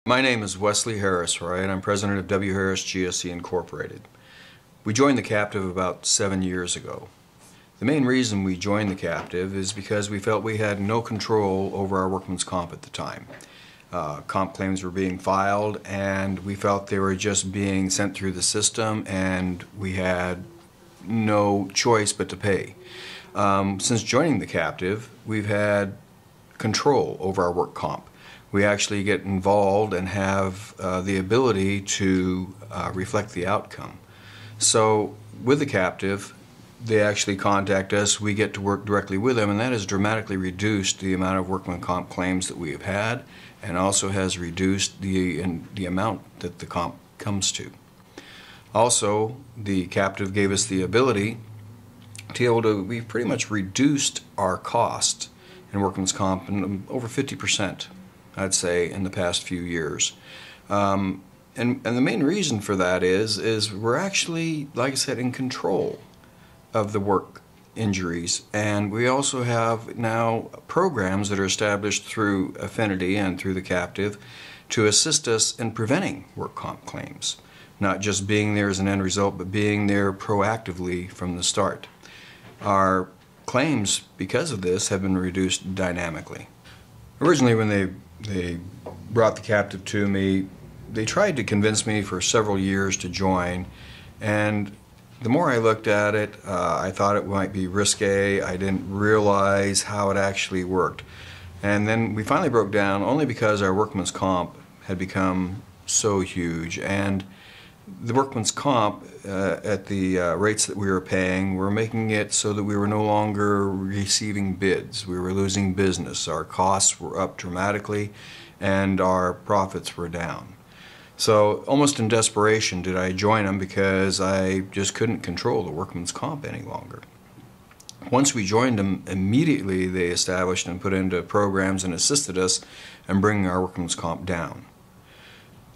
My name is Wesley Harris, right? I'm president of W. Harris GSC Incorporated. We joined the captive about 7 years ago. The main reason we joined the captive is because we felt we had no control over our workman's comp at the time. Comp claims were being filed and we felt they were just being sent through the system and we had no choice but to pay. Since joining the captive, we've had control over our work comp. We actually get involved and have the ability to reflect the outcome. So with the captive, they actually contact us, we get to work directly with them, and that has dramatically reduced the amount of workman comp claims that we have had and also has reduced the amount that the comp comes to. Also, the captive gave us the ability to be able to, we've pretty much reduced our cost in workman's comp in over 50%. I'd say, in the past few years. And the main reason for that is we're actually, like I said, in control of the work injuries. And we also have now programs that are established through Affinity and through the captive to assist us in preventing work comp claims. Not just being there as an end result, but being there proactively from the start. Our claims, because of this, have been reduced dynamically. Originally, when they brought the captive to me, they tried to convince me for several years to join, and the more I looked at it, I thought it might be risque. I didn't realize how it actually worked. And then we finally broke down only because our workman's comp had become so huge, and the workman's comp at the rates that we were paying were making it so that we were no longer receiving bids. We were losing business. Our costs were up dramatically and our profits were down. So almost in desperation did I join them because I just couldn't control the workman's comp any longer. Once we joined them, immediately they established and put into programs and assisted us in bringing our workman's comp down.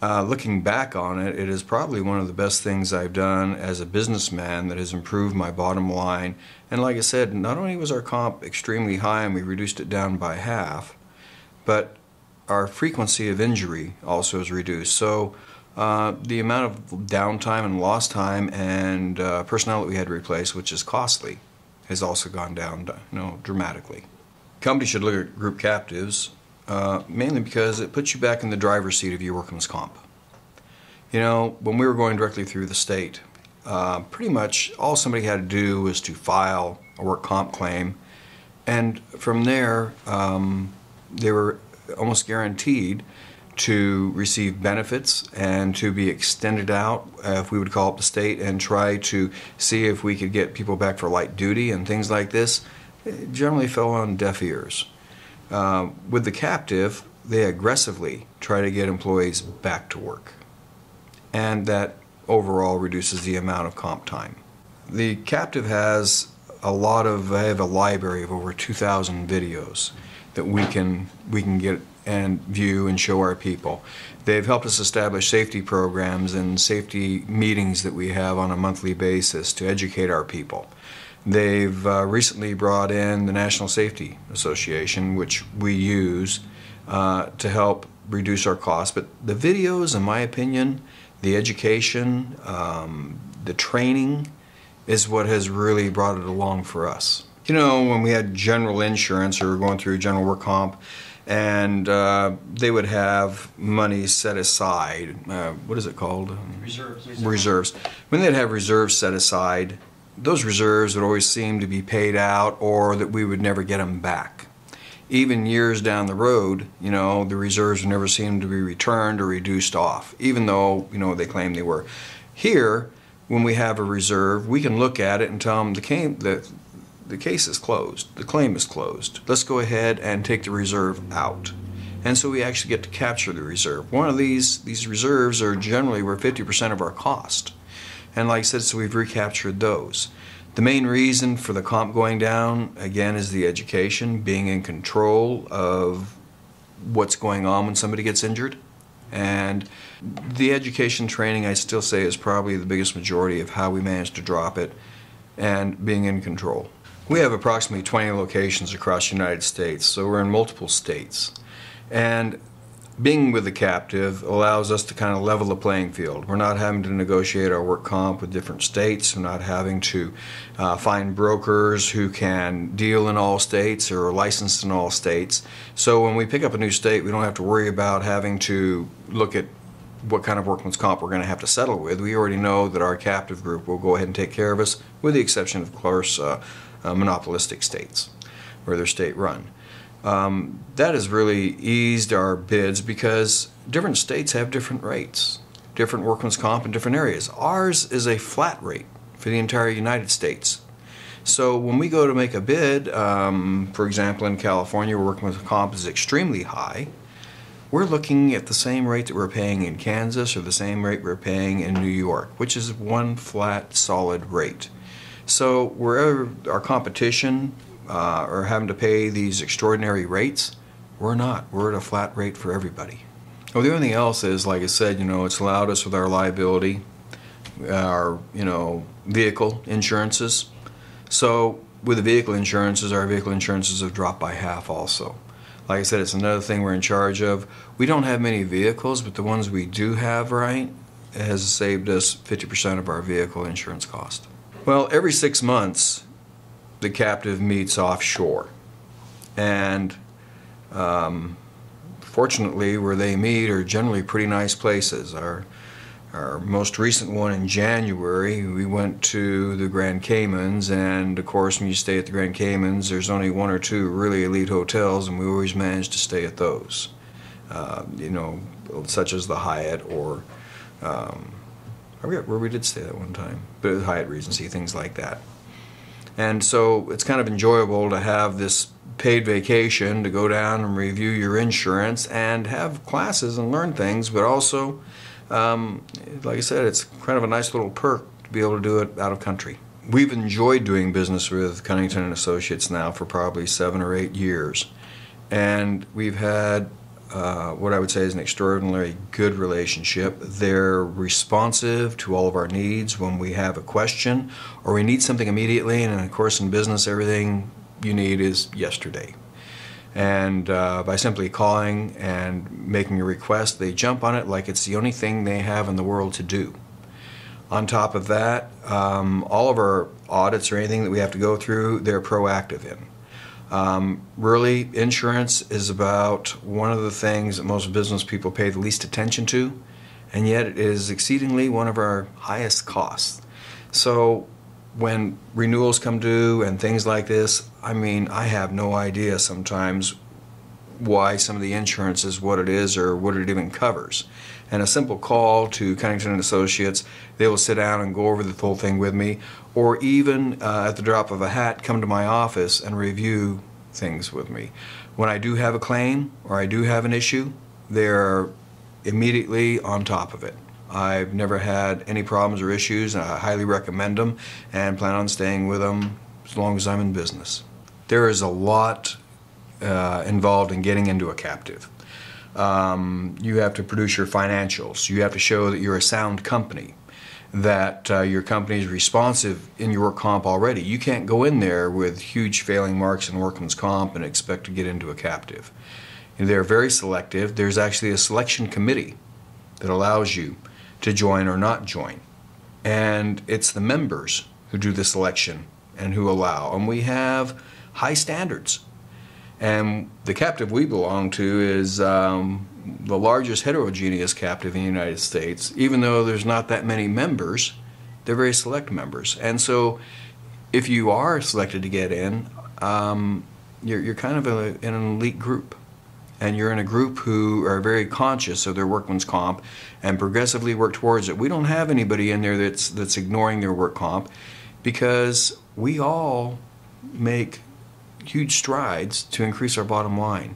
Looking back on it, it is probably one of the best things I've done as a businessman that has improved my bottom line. And like I said, not only was our comp extremely high and we reduced it down by half, but our frequency of injury also is reduced. So the amount of downtime and lost time and personnel that we had to replace, which is costly, has also gone down dramatically. Companies should look at group captives mainly because it puts you back in the driver's seat of your workman's comp. You know, when we were going directly through the state, pretty much all somebody had to do was to file a work comp claim, and from there they were almost guaranteed to receive benefits and to be extended out if we would call up the state and try to see if we could get people back for light duty and things like this. It generally fell on deaf ears. With the captive, they aggressively try to get employees back to work, and that overall reduces the amount of comp time. The captive has I have a library of over 2,000 videos that we can get and view and show our people. They've helped us establish safety programs and safety meetings that we have on a monthly basis to educate our people. They've recently brought in the National Safety Association, which we use to help reduce our costs. But the videos, in my opinion, the education, the training is what has really brought it along for us. You know, when we had general insurance or going through general work comp, and they would have money set aside, what is it called? Reserves. Reserves. When they'd have reserves set aside, those reserves would always seem to be paid out or that we would never get them back. Even years down the road, you know, the reserves would never seem to be returned or reduced off, even though, you know, they claim they were. Here, when we have a reserve, we can look at it and tell them the case is closed, the claim is closed. Let's go ahead and take the reserve out. And so we actually get to capture the reserve. One of these reserves are generally worth 50% of our cost. And like I said, so we've recaptured those. The main reason for the comp going down, again, is the education, being in control of what's going on when somebody gets injured. And the education training, I still say, is probably the biggest majority of how we managed to drop it and being in control. We have approximately 20 locations across the United States, so we're in multiple states. And Being with the captive allows us to kind of level the playing field. We're not having to negotiate our work comp with different states. We're not having to find brokers who can deal in all states or are licensed in all states. So when we pick up a new state, we don't have to worry about having to look at what kind of workman's comp we're going to have to settle with. We already know that our captive group will go ahead and take care of us, with the exception, of course, monopolistic states where they're state run. That has really eased our bids because different states have different rates, different workman's comp in different areas. Ours is a flat rate for the entire United States. So when we go to make a bid, for example in California where workman's comp is extremely high, we're looking at the same rate that we're paying in Kansas or the same rate we're paying in New York, which is one flat solid rate. So wherever our competition are having to pay these extraordinary rates, we're not. We're at a flat rate for everybody. Well, the only thing else is, like I said, it's allowed us with our liability, our vehicle insurances. So with the vehicle insurances, our vehicle insurances have dropped by half also. Like I said, it's another thing we're in charge of. We don't have many vehicles, but the ones we do have, right, has saved us 50% of our vehicle insurance cost. Well, every 6 months, the captive meets offshore, and fortunately where they meet are generally pretty nice places. Our most recent one in January, we went to the Grand Caymans, and of course when you stay at the Grand Caymans there's only 1 or 2 really elite hotels, and we always manage to stay at those, such as the Hyatt or I forget where we did stay that one time, but the Hyatt Regency, things like that. And so it's kind of enjoyable to have this paid vacation to go down and review your insurance and have classes and learn things, but also, like I said, it's kind of a nice little perk to be able to do it out of country. We've enjoyed doing business with Cunnington & Associates now for probably 7 or 8 years, and we've had what I would say is an extraordinarily good relationship. They're responsive to all of our needs when we have a question or we need something immediately, and of course in business everything you need is yesterday. And by simply calling and making a request, they jump on it like it's the only thing they have in the world to do. On top of that, all of our audits or anything that we have to go through, they're proactive in. Really, insurance is about one of the things that most business people pay the least attention to, and yet it is exceedingly one of our highest costs. So when renewals come due and things like this, I mean, I have no idea sometimes why some of the insurance is what it is or what it even covers. And a simple call to Cunnington & Associates, they will sit down and go over the whole thing with me, or even at the drop of a hat come to my office and review things with me. When I do have a claim or I do have an issue, they're immediately on top of it. I've never had any problems or issues, and I highly recommend them and plan on staying with them as long as I'm in business. There is a lot involved in getting into a captive. You have to produce your financials. You have to show that you're a sound company, that your company is responsive in your work comp already. You can't go in there with huge failing marks in workman's comp and expect to get into a captive. And they're very selective. There's actually a selection committee that allows you to join or not join. And it's the members who do the selection and who allow. And we have high standards. And the captive we belong to is the largest heterogeneous captive in the United States. Even though there's not that many members, they're very select members. And so if you are selected to get in, you're kind of in an elite group. And you're in a group who are very conscious of their workman's comp and progressively work towards it. We don't have anybody in there that's ignoring their work comp, because we all make huge strides to increase our bottom line.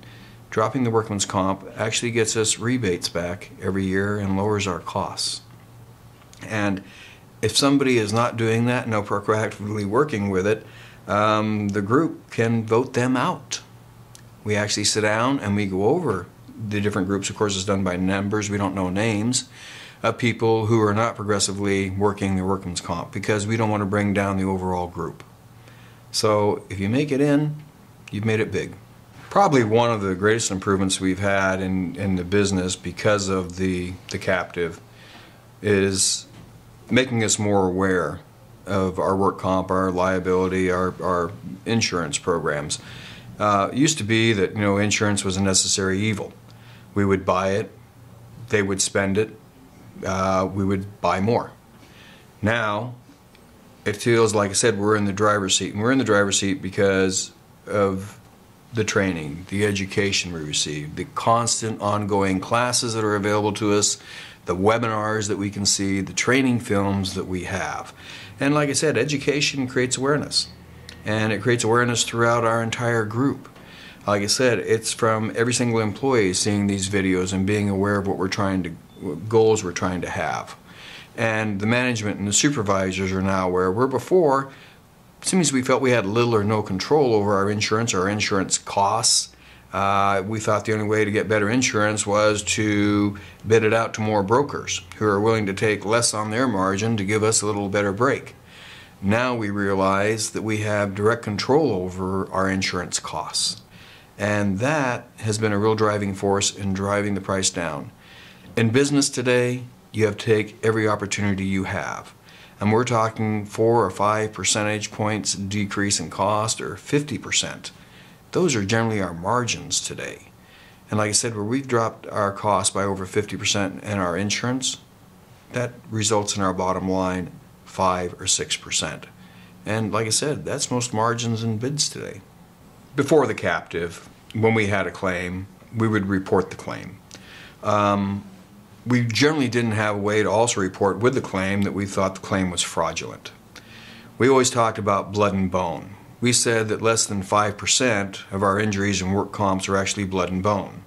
Dropping the workman's comp actually gets us rebates back every year and lowers our costs. And if somebody is not doing that and no proactively working with it, the group can vote them out. We actually sit down and we go over the different groups. Of course, it's done by numbers. We don't know names of people who are not progressively working their workman's comp, because we don't want to bring down the overall group. So if you make it in, you've made it big. Probably one of the greatest improvements we've had in the business because of the captive is making us more aware of our work comp, our liability, our insurance programs. It used to be that insurance was a necessary evil. We would buy it, they would spend it, we would buy more. Now it feels like I said we're in the driver's seat, and we're in the driver's seat because of the training, the education we receive, the constant ongoing classes that are available to us, the webinars that we can see, the training films that we have. And like I said, education creates awareness, and it creates awareness throughout our entire group. Like I said, it's from every single employee seeing these videos and being aware of what goals we're trying to have. And the management and the supervisors are now aware, where before it seems we felt we had little or no control over our insurance costs. We thought the only way to get better insurance was to bid it out to more brokers who are willing to take less on their margin to give us a little better break. Now we realize that we have direct control over our insurance costs, and that has been a real driving force in driving the price down. In business today, you have to take every opportunity you have. And we're talking 4 or 5 percentage points decrease in cost, or 50%. Those are generally our margins today. And like I said, where we've dropped our cost by over 50% in our insurance, that results in our bottom line 5 or 6%. And like I said, that's most margins in bids today. Before the captive, when we had a claim, we would report the claim. We generally didn't have a way to also report with the claim that we thought the claim was fraudulent. We always talked about blood and bone. We said that less than 5% of our injuries and work comps are actually blood and bone.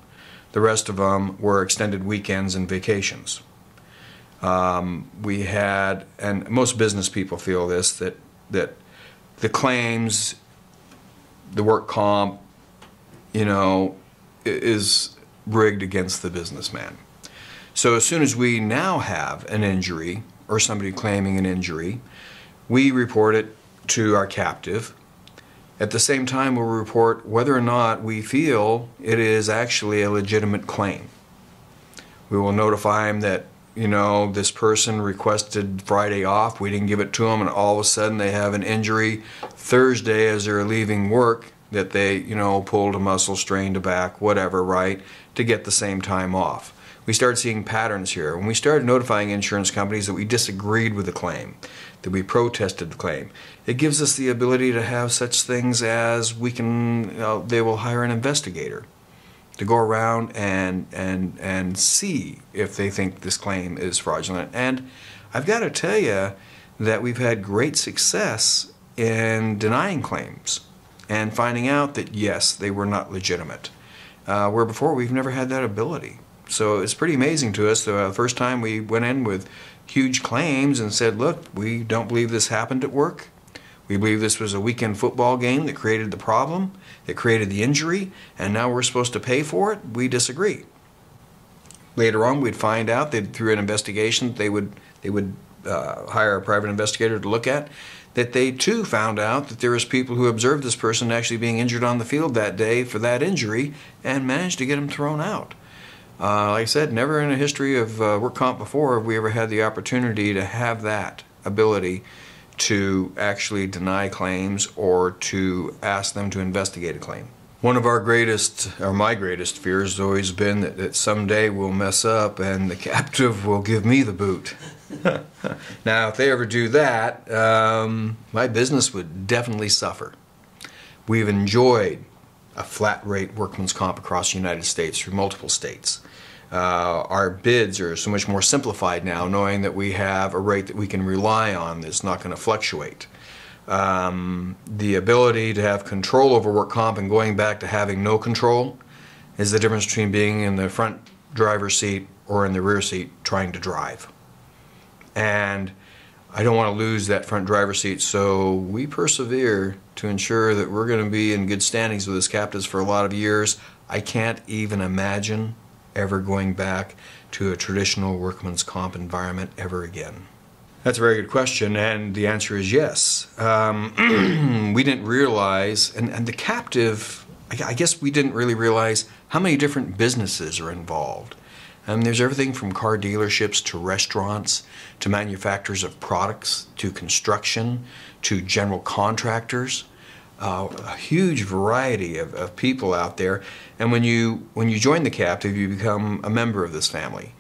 The rest of them were extended weekends and vacations. We had, and most business people feel this, that the claims, the work comp, is rigged against the businessman. So as soon as we now have an injury, or somebody claiming an injury, we report it to our captive. At the same time, we'll report whether or not we feel it is actually a legitimate claim. We will notify them that, this person requested Friday off, we didn't give it to them, and all of a sudden they have an injury Thursday as they're leaving work that they, pulled a muscle, strained a back, whatever, right, to get the same time off. We started seeing patterns here. When we started notifying insurance companies that we disagreed with the claim, that we protested the claim, it gives us the ability to have such things as they will hire an investigator to go around and see if they think this claim is fraudulent. And I've got to tell you that we've had great success in denying claims and finding out that yes, they were not legitimate, where before we've never had that ability. So it's pretty amazing to us. The first time we went in with huge claims and said, look, we don't believe this happened at work. We believe this was a weekend football game that created the problem, that created the injury, and now we're supposed to pay for it. We disagree. Later on, we'd find out that through an investigation they would hire a private investigator to look at, that they too found out that there was people who observed this person actually being injured on the field that day for that injury and managed to get him thrown out. Like I said, never in the history of work comp before have we ever had the opportunity to have that ability to actually deny claims or to ask them to investigate a claim. One of my greatest fears has always been that someday we'll mess up and the captive will give me the boot. Now, if they ever do that, my business would definitely suffer. We've enjoyed a flat rate workman's comp across the United States through multiple states. Our bids are so much more simplified now, knowing that we have a rate that we can rely on that's not going to fluctuate. The ability to have control over work comp and going back to having no control is the difference between being in the front driver's seat or in the rear seat trying to drive. And I don't want to lose that front driver's seat, so we persevere to ensure that we're going to be in good standings with this captives for a lot of years. I can't even imagine ever going back to a traditional workman's comp environment ever again. That's a very good question, and the answer is yes. We didn't realize, and the captive I guess we didn't really realize how many different businesses are involved. There's everything from car dealerships to restaurants to manufacturers of products to construction to general contractors. A huge variety of people out there. And when you join the captive, you become a member of this family.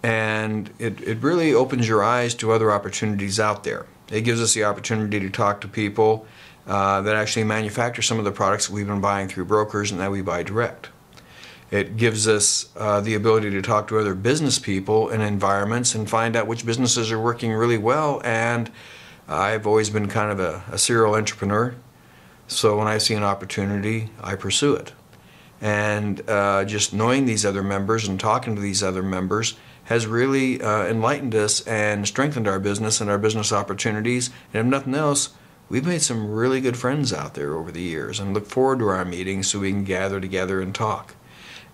And it really opens your eyes to other opportunities out there. It gives us the opportunity to talk to people that actually manufacture some of the products that we've been buying through brokers and that we buy direct. It gives us the ability to talk to other business people in environments and find out which businesses are working really well. And I've always been kind of a serial entrepreneur, so when I see an opportunity, I pursue it. And just knowing these other members and talking to these other members has really enlightened us and strengthened our business and our business opportunities. And if nothing else, we've made some really good friends out there over the years and look forward to our meetings so we can gather together and talk.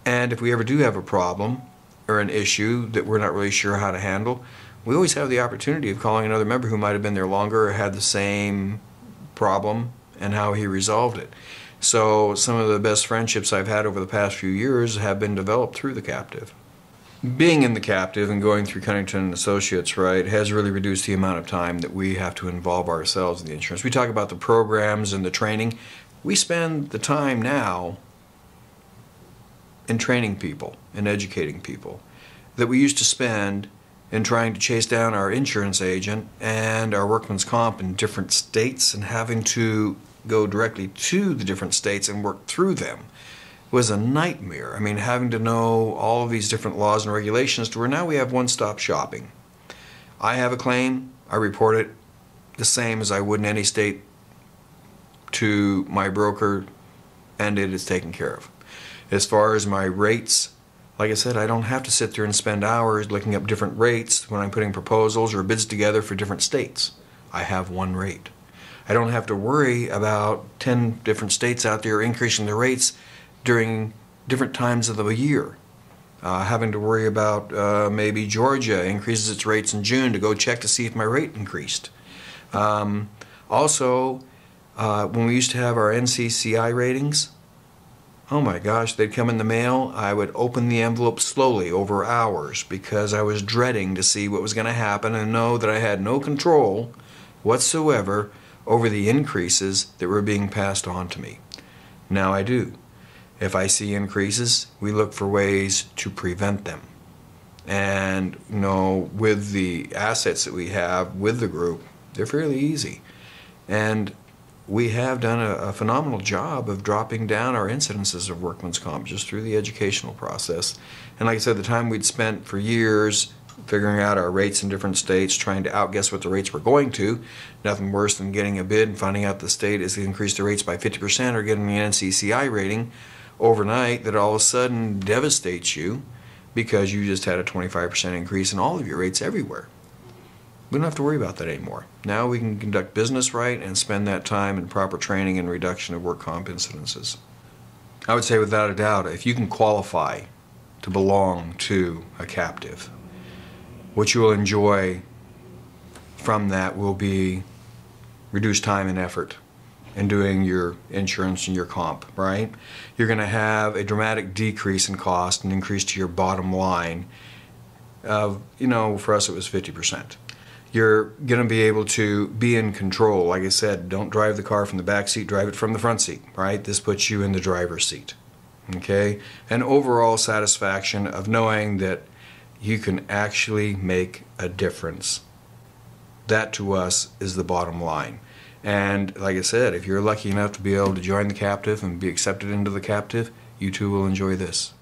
And if we ever do have a problem or an issue that we're not really sure how to handle, we always have the opportunity of calling another member who might have been there longer or had the same problem and how he resolved it. So some of the best friendships I've had over the past few years have been developed through the captive. Being in the captive and going through Cunnington & Associates, right, has really reduced the amount of time that we have to involve ourselves in the insurance. We talk about the programs and the training. We spend the time now in training people and educating people that we used to spend in trying to chase down our insurance agent and our workman's comp in different states and having to go directly to the different states and work through them was a nightmare. I mean, having to know all of these different laws and regulations to where now we have one-stop shopping. I have a claim, I report it the same as I would in any state to my broker, and it is taken care of. As far as my rates, like I said, I don't have to sit there and spend hours looking up different rates when I'm putting proposals or bids together for different states. I have one rate. I don't have to worry about 10 different states out there increasing their rates during different times of the year. Having to worry about maybe Georgia increases its rates in June to go check to see if my rate increased. Also, when we used to have our NCCI ratings, oh my gosh, they'd come in the mail. I would open the envelope slowly over hours because I was dreading to see what was going to happen and know that I had no control whatsoever over the increases that were being passed on to me. Now I do. If I see increases, we look for ways to prevent them. And you know, with the assets that we have with the group, they're fairly easy. And we have done a phenomenal job of dropping down our incidences of workman's comp just through the educational process. And like I said, the time we'd spent for years figuring out our rates in different states, trying to outguess what the rates were going to, nothing worse than getting a bid and finding out the state has increased the rates by 50% or getting an NCCI rating overnight that all of a sudden devastates you because you just had a 25% increase in all of your rates everywhere. We don't have to worry about that anymore. Now we can conduct business right and spend that time in proper training and reduction of work comp incidences. I would say without a doubt, if you can qualify to belong to a captive, what you will enjoy from that will be reduced time and effort in doing your insurance and your comp, right? You're going to have a dramatic decrease in cost and increase to your bottom line of, you know, for us it was 50%. You're going to be able to be in control. Like I said, don't drive the car from the back seat, drive it from the front seat, right? This puts you in the driver's seat, okay? An overall satisfaction of knowing that you can actually make a difference. That to us is the bottom line. And like I said, if you're lucky enough to be able to join the captive and be accepted into the captive, you too will enjoy this.